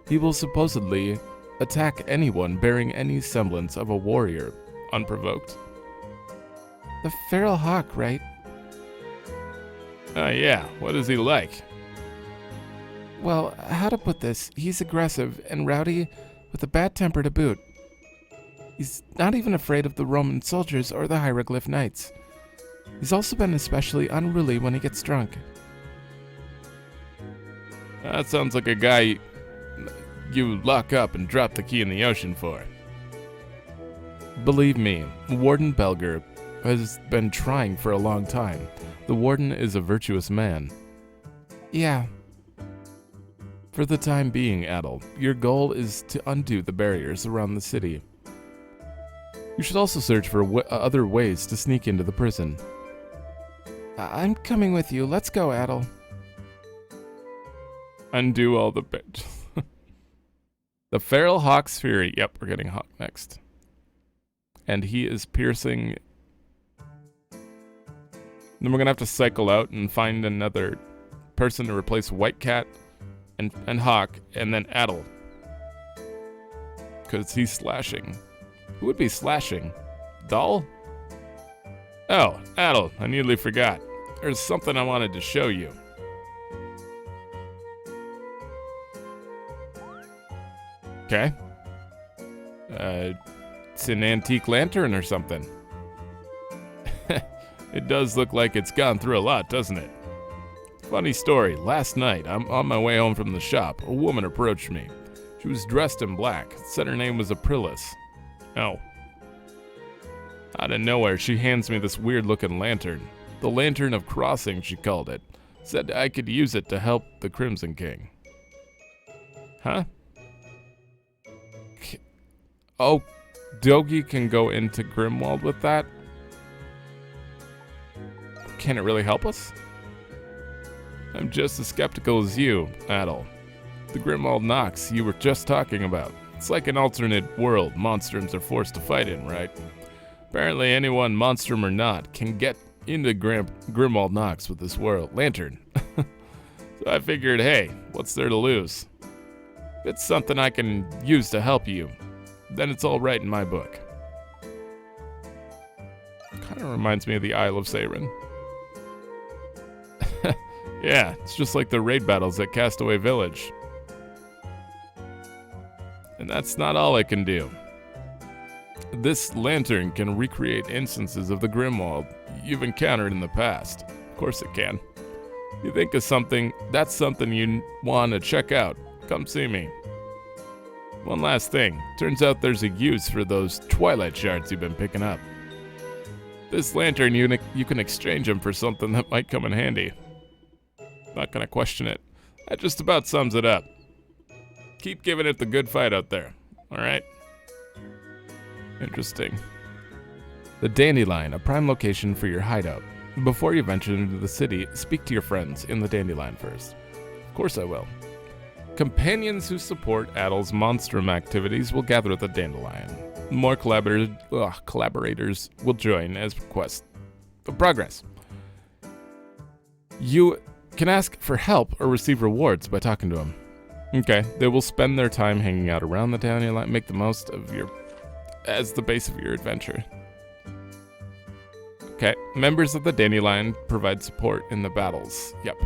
He will supposedly attack anyone bearing any semblance of a warrior, unprovoked. The feral hawk, right? Yeah. What is he like? Well, how to put this? He's aggressive and rowdy with a bad temper to boot. He's not even afraid of the Roman soldiers or the hieroglyph knights. He's also been especially unruly when he gets drunk. That sounds like a guy you lock up and drop the key in the ocean for. Believe me, Warden Belger has been trying for a long time. The warden is a virtuous man. Yeah. For the time being, Adol, your goal is to undo the barriers around the city. You should also search for other ways to sneak into the prison. I'm coming with you. Let's go, Adol. Undo all the the feral hawk's fury. Yep, we're getting Hawk next. And he is piercing. Then we're gonna have to cycle out and find another person to replace White Cat and Hawk, and then Adol. Because he's slashing. Who would be slashing? Doll? Oh, Adol, I nearly forgot. There's something I wanted to show you. Okay. It's an antique lantern or something. It does look like it's gone through a lot, doesn't it? Funny story, last night, I'm on my way home from the shop. A woman approached me. She was dressed in black, said her name was Aprilis. Oh. Out of nowhere, she hands me this weird-looking lantern. The Lantern of Crossing, she called it. Said I could use it to help the Crimson King. Huh? Oh, Dogi can go into Grimwald with that? Can it really help us? I'm just as skeptical as you, Adol. The Grimwald Nox you were just talking about. It's like an alternate world monstrums are forced to fight in, right? Apparently anyone, monstrum or not, can get into Grimwald Nox with this lantern. So I figured, hey, what's there to lose? If it's something I can use to help you, then it's all right in my book. Kind of reminds me of the Isle of Seiren. Yeah, it's just like the raid battles at Castaway Village. And that's not all it can do. This lantern can recreate instances of the Grimwald you've encountered in the past. Of course it can. You think of something, that's something you want to check out, come see me. One last thing, turns out there's a use for those Twilight shards you've been picking up. This lantern, you can exchange them for something that might come in handy. Not gonna question it. That just about sums it up. Keep giving it the good fight out there. All right. Interesting. The Dandelion, a prime location for your hideout. Before you venture into the city, speak to your friends in the Dandelion first. Of course I will. Companions who support Adol's Monstrum activities will gather at the Dandelion. More collaborators will join as quests progress. You can ask for help or receive rewards by talking to them. Okay, they will spend their time hanging out around the Dandelion, make the most of as the base of your adventure. Okay, members of the Dandelion provide support in the battles. Yep.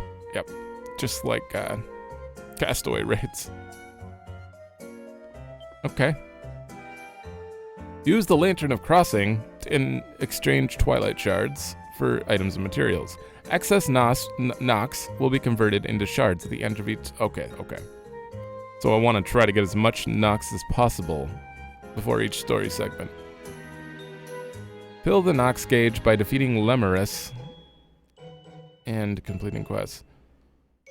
Just like Castaway raids. Okay. Use the Lantern of Crossing and exchange Twilight Shards for items and materials. Excess Nox will be converted into shards at the end of each... Okay. So I want to try to get as much Nox as possible before each story segment. Fill the Nox gauge by defeating Lemurus and completing quests.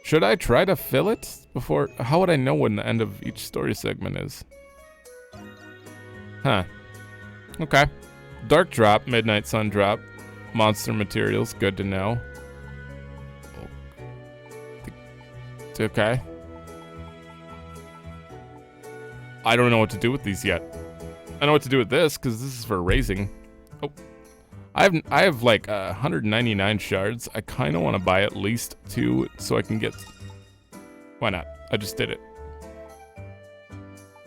Should I try to fill it before... How would I know when the end of each story segment is? Huh. Okay. Dark Drop, Midnight Sun Drop, Monster Materials, good to know. Okay. I don't know what to do with these yet. I know what to do with this, because this is for raising. Oh. I have like 199 shards. I kind of want to buy at least 2 so I can get... Why not? I just did it.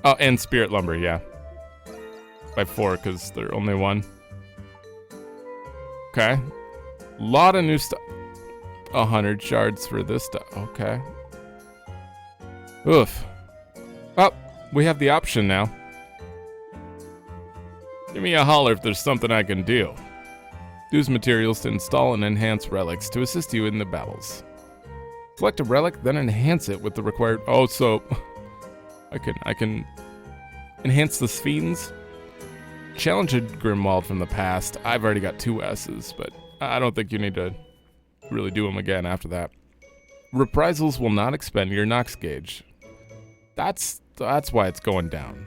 Oh, and Spirit Lumber, yeah. By 4, because they're only 1. Okay. Lot of new stuff. 100 shards for this stuff. Okay. Oof. Oh, we have the option now. Give me a holler if there's something I can do. Use materials to install and enhance relics to assist you in the battles. Select a relic, then enhance it with the required... Oh, so... I can enhance the Sphenes. Challenge a Grimwald from the past. I've already got 2 S's, but I don't think you need to really do them again after that. Reprisals will not expend your Nox gauge. That's why it's going down.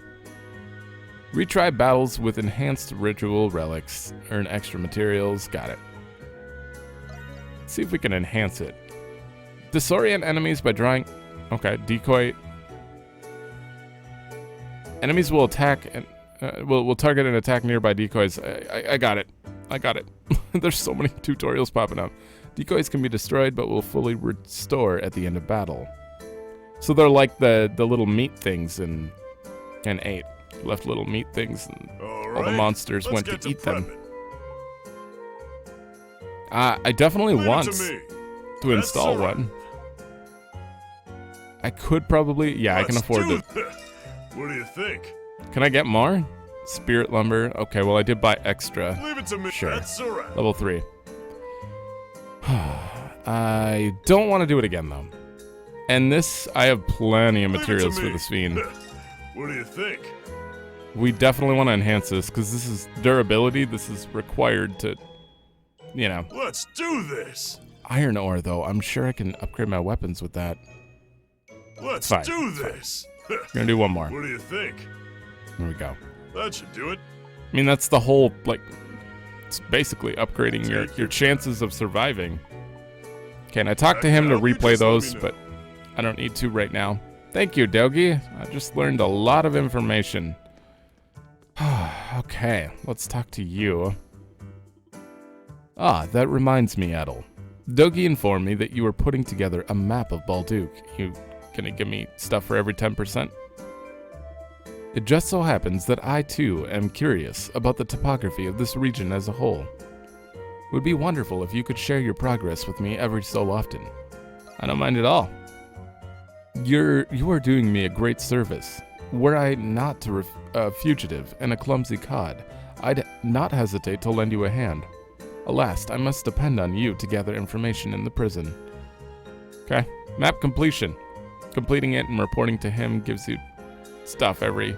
Retry battles with enhanced ritual relics. Earn extra materials. Got it. Let's see if we can enhance it. Disorient enemies by drawing... Okay, decoy... Enemies will attack and... will target and attack nearby decoys. I got it. There's so many tutorials popping up. Decoys can be destroyed, but will fully restore at the end of battle. So they're like the little meat things in 8. Left little meat things, and all the monsters went to eat them. I definitely want to install one. I could probably... Yeah, I can afford it. What do you think? Can I get more? Spirit Lumber. Okay, well, I did buy extra. Leave it to me. Sure. That's all right. Level 3. I don't want to do it again, though. And this, I have plenty of materials for the Sphene. What do you think? We definitely want to enhance this, because this is durability. This is required to, you know. Let's do this. Iron ore, though. I'm sure I can upgrade my weapons with that. Let's do this. We're going to do one more. What do you think? There we go. That should do it. I mean, that's the whole, like, it's basically upgrading your chances of surviving. Okay, and I talked to him to replay those, but I don't need to right now. Thank you, Dogi. I just learned a lot of information. Okay, let's talk to you. Ah, that reminds me, Adol. Dogi informed me that you were putting together a map of Balduq. You gonna give me stuff for every 10%? It just so happens that I, too, am curious about the topography of this region as a whole. It would be wonderful if you could share your progress with me every so often. I don't mind at all. You are doing me a great service. Were I not a fugitive and a clumsy cod, I'd not hesitate to lend you a hand. Alas, I must depend on you to gather information in the prison. Okay, map completion. Completing it and reporting to him gives you stuff every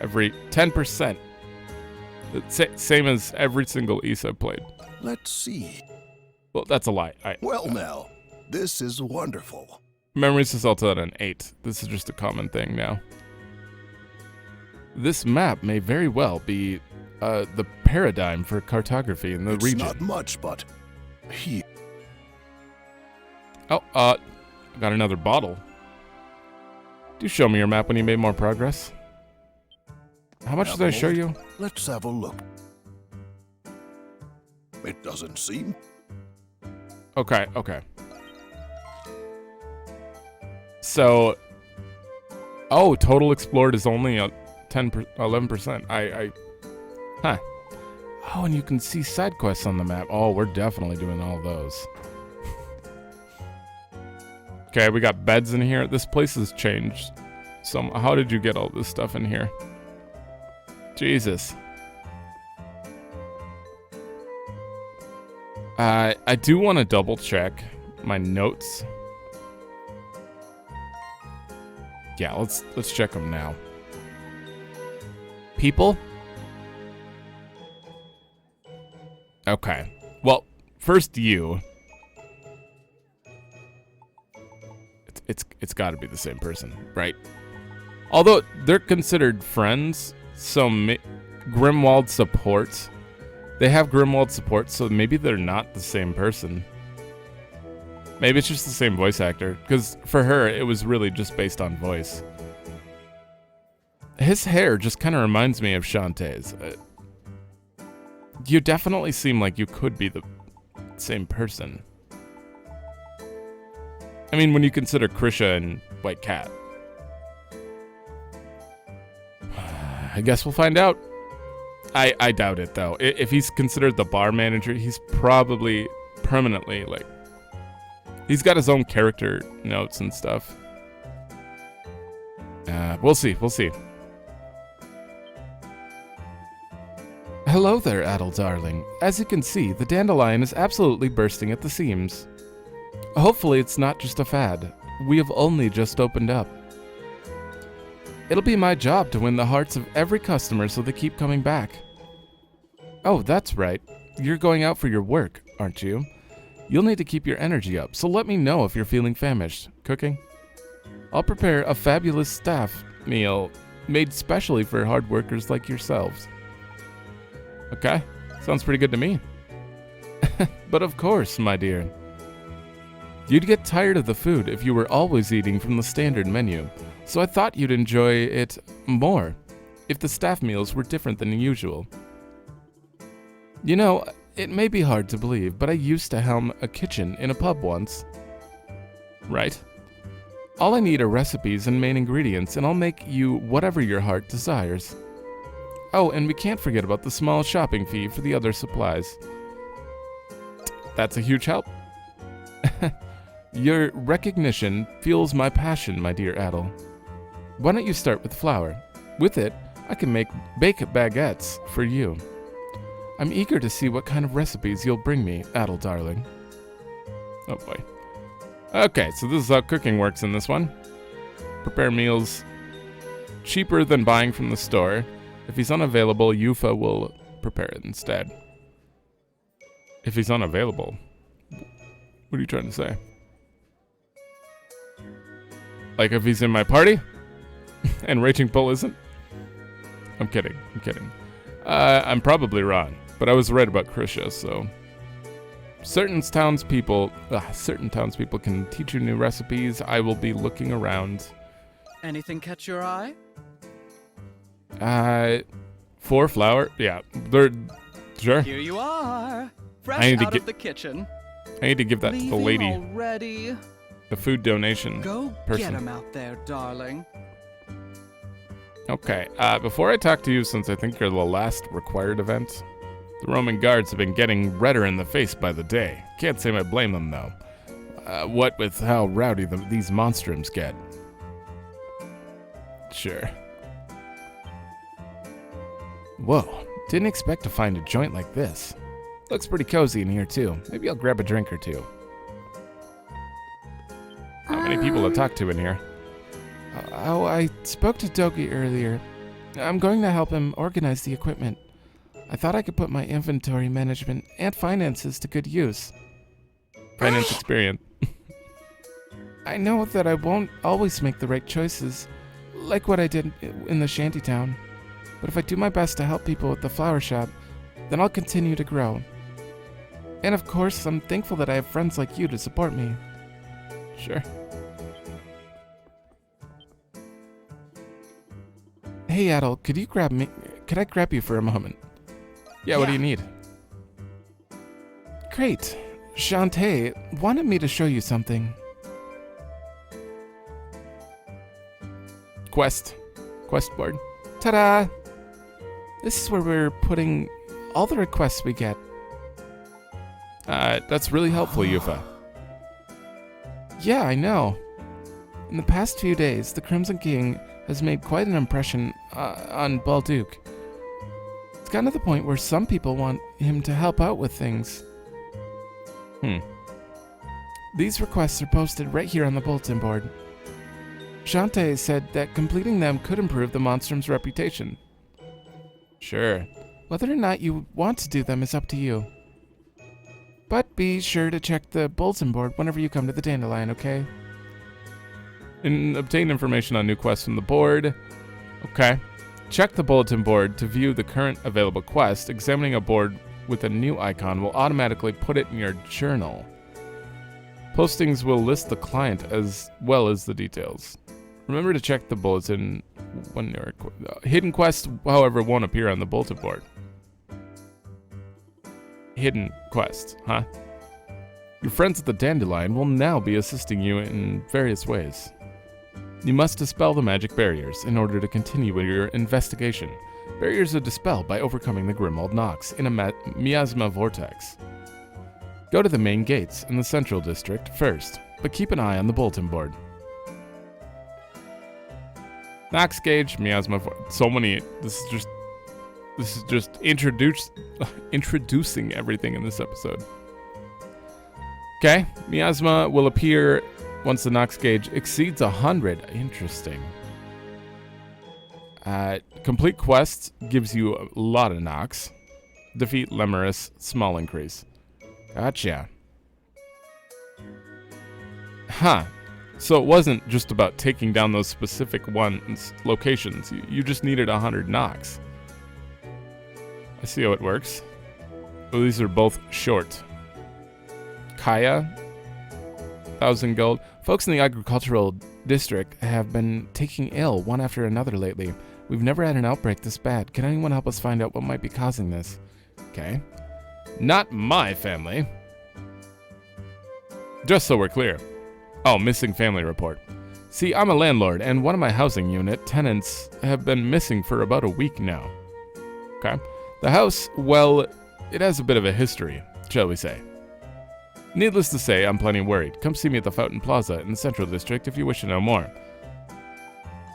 10%. Same as every single Ys I've played. Let's see. Well, that's a lie. Well now, this is wonderful. Memories is also at an 8. This is just a common thing now. This map may very well be the paradigm for cartography in the region. It's not much, but here. Oh, got another bottle. Do show me your map when you made more progress. How much did I show you? Let's have a look. It doesn't seem. Okay. So, total explored is only a 11%. Huh. Oh, and you can see side quests on the map. Oh, we're definitely doing all those. Okay, we got beds in here. This place has changed. How did you get all this stuff in here? Jesus. I do want to double check my notes. Yeah, let's check them now. People? Okay. Well, first you. It's got to be the same person, right? Although they're considered friends, so Grimwald support. They have Grimwald support, so maybe they're not the same person. Maybe it's just the same voice actor, because for her, it was really just based on voice. His hair just kind of reminds me of Shantae's. You definitely seem like you could be the same person. I mean, when you consider Krysha and White Cat. I guess we'll find out. I doubt it, though. If he's considered the bar manager, he's probably permanently, like... He's got his own character notes and stuff. We'll see. Hello there, Adol darling. As you can see, the dandelion is absolutely bursting at the seams. Hopefully it's not just a fad. We have only just opened up. It'll be my job to win the hearts of every customer so they keep coming back. Oh, that's right. You're going out for your work, aren't you? You'll need to keep your energy up, so let me know if you're feeling famished. Cooking? I'll prepare a fabulous staff meal made specially for hard workers like yourselves. Okay, sounds pretty good to me. But of course, my dear. You'd get tired of the food if you were always eating from the standard menu, so I thought you'd enjoy it more if the staff meals were different than usual. You know, it may be hard to believe, but I used to helm a kitchen in a pub once. Right. All I need are recipes and main ingredients, and I'll make you whatever your heart desires. Oh, and we can't forget about the small shopping fee for the other supplies. That's a huge help. Your recognition fuels my passion, my dear Adol. Why don't you start with flour? With it, I can bake baguettes for you. I'm eager to see what kind of recipes you'll bring me, Adol darling. Oh boy. Okay, so this is how cooking works in this one. Prepare meals cheaper than buying from the store. If he's unavailable, Yufa will prepare it instead. If he's unavailable? What are you trying to say? Like if he's in my party? And Raging Bull isn't? I'm kidding. I'm probably wrong, but I was right about Krysha, so... Certain townspeople can teach you new recipes. I will be looking around. Anything catch your eye? 4 flour? Yeah, they're... Sure. Here you are, fresh out of the kitchen. I need to give that to the lady. Already? The food donation Go person. get him out there, darling. Okay, before I talk to you, since I think you're the last required event, the Roman guards have been getting redder in the face by the day. Can't say I blame them, though. What with how rowdy these monstrums get. Sure. Whoa, didn't expect to find a joint like this. Looks pretty cozy in here, too. Maybe I'll grab a drink or two. How many people to talk to in here? Oh, I spoke to Dogi earlier. I'm going to help him organize the equipment. I thought I could put my inventory management and finances to good use. Finance experience. I know that I won't always make the right choices, like what I did in the shantytown. But if I do my best to help people at the flower shop, then I'll continue to grow. And of course, I'm thankful that I have friends like you to support me. Sure. Hey Adol, could I grab you for a moment? Yeah, what do you need? Great. Shantae wanted me to show you something. Quest board. Ta-da! This is where we're putting all the requests we get. That's really helpful, Yufa. Yeah, I know. In the past few days, the Crimson King has made quite an impression on Balduq. It's gotten to the point where some people want him to help out with things. These requests are posted right here on the bulletin board. Shantae said that completing them could improve the monstrum's reputation. Sure. Whether or not you want to do them is up to you. But be sure to check the bulletin board whenever you come to the Dandelion, okay? And obtain information on new quests from the board. Okay. Check the bulletin board to view the current available quest. Examining a board with a new icon will automatically put it in your journal. Postings will list the client as well as the details. Remember to check the bulletin when you're... hidden quests, however, won't appear on the bulletin board. Hidden quests, huh? Your friends at the Dandelion will now be assisting you in various ways. You must dispel the magic barriers in order to continue with your investigation. Barriers are dispelled by overcoming the Grimwald Nox in a miasma vortex. Go to the main gates in the central district first, but keep an eye on the bulletin board. Nox gauge, miasma, so many. This is just introducing everything in this episode. Okay, miasma will appear once the Nox gauge exceeds 100. Interesting. Complete quest gives you a lot of Nox. Defeat Lemurus, small increase. Gotcha. Huh. So it wasn't just about taking down those specific locations. You just needed 100 Nox. I see how it works. Oh, these are both short. Kaya, 1,000 gold. Folks in the agricultural district have been taking ill one after another lately. We've never had an outbreak this bad. Can anyone help us find out what might be causing this? Okay. Not my family. Just so we're clear. Oh, missing family report. See, I'm a landlord, and one of my housing unit tenants have been missing for about a week now. Okay. The house, well, it has a bit of a history, shall we say. Needless to say, I'm plenty worried. Come see me at the Fountain Plaza in the Central District if you wish to know more.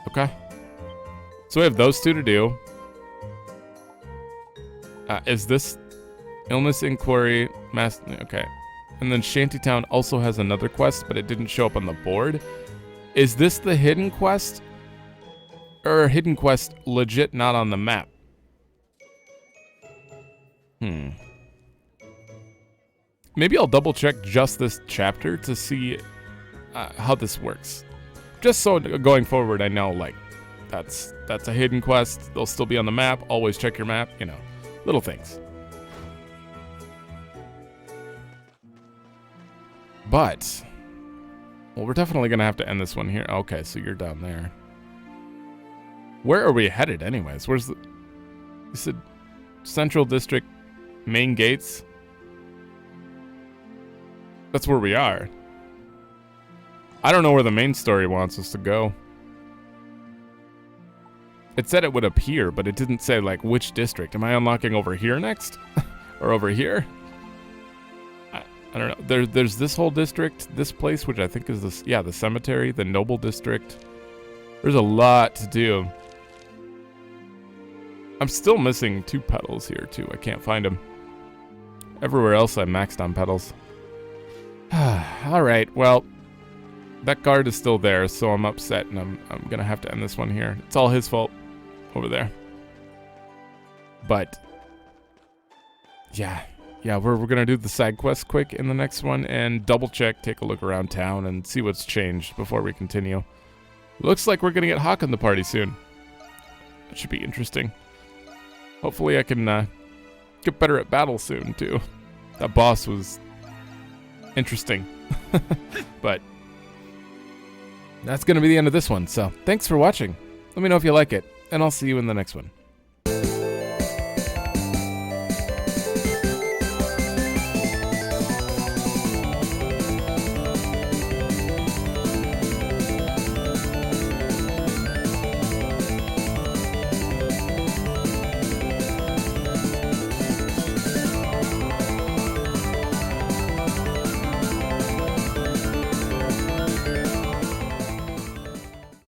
Okay. So we have those two to do. Is this illness inquiry, okay. And then Shantytown also has another quest, but it didn't show up on the board. Is this the hidden quest? Or hidden quest legit not on the map? Maybe I'll double check just this chapter to see how this works. Just so going forward I know, like, that's a hidden quest. They'll still be on the map. Always check your map, you know, little things. But, well, we're definitely going to have to end this one here. Okay, so you're down there. Where are we headed anyways? Where's the... You said Central District main gates? That's where we are. I don't know where the main story wants us to go. It said it would appear, but it didn't say, like, which district. Am I unlocking over here next? Or over here? I don't know. There's this whole district, this place, which I think is this, yeah, the cemetery, the noble district. There's a lot to do. I'm still missing 2 petals here, too. I can't find them. Everywhere else I maxed on petals. Alright, well, that guard is still there, so I'm upset, and I'm gonna have to end this one here. It's all his fault over there. But, yeah, yeah, we're going to do the side quest quick in the next one and double check, take a look around town, and see what's changed before we continue. Looks like we're going to get Hawk in the party soon. That should be interesting. Hopefully I can get better at battle soon, too. That boss was interesting. But that's going to be the end of this one, so thanks for watching. Let me know if you like it, and I'll see you in the next one.